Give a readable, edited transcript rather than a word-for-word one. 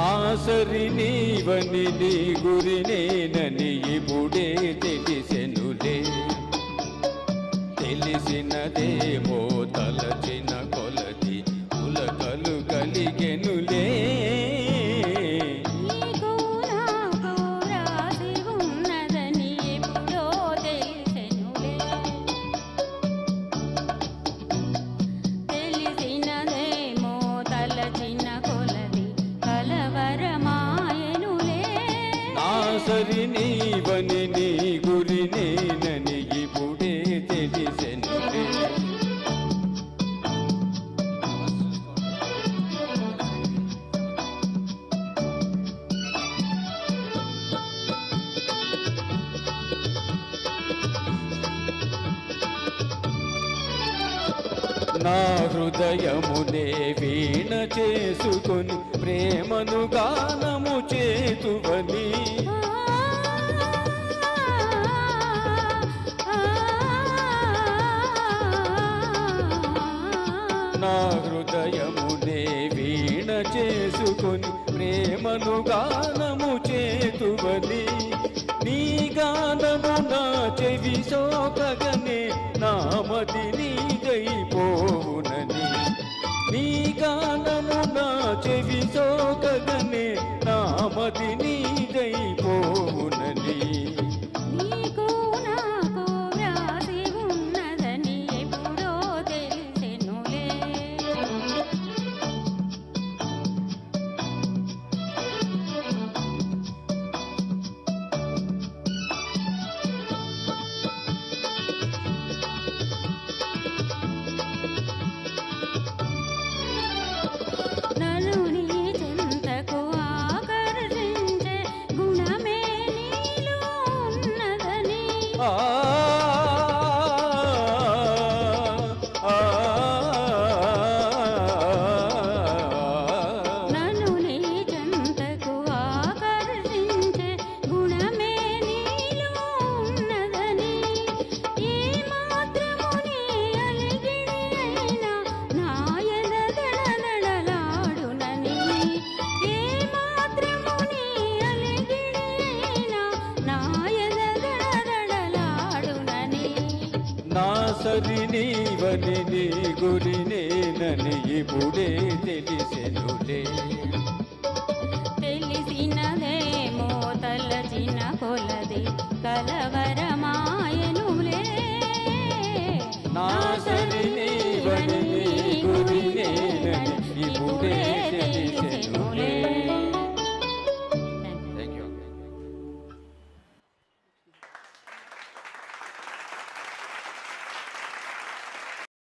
నాసరి నీవని నీ గురినేనని ఇప్పుడే తెలిసెనులే తెలిసినదేమో తలచిన కొలది ఉలకలు కలిగెనులే నాసరి నీవని నీ గురినేనని ఇప్పుడే తెలిసెనులే నా హృదయమునే వీణ చేసుకొని ప్రేమను గానము చేతువని నా హృదయమునే వీణ చేసుకొని ప్రేమను గానము చేతువని నీ గానము నా చెవి సోకగనే నామది నీదైపోవునని నీ గానము నా చెవి సోకగనే నామది నీదైపోవునని నన్ను నీ చెంతకు ఆకర్షించే గుణమే నీలో ఉన్నదని ఏ మాత్రము నీ అలిగిడి అయినా నా ఎద దడదడలాడునని ఏ మాత్రము నీ అలిగిడి అయినా నా ఎద దడదడలాడునని నాసరి నీవని నీ గురినేనని ఇప్పుడే తెలిసెనులే తెలిసినదేమో తలచిన కొలది కలవరమాయనులే నాసరి నీవని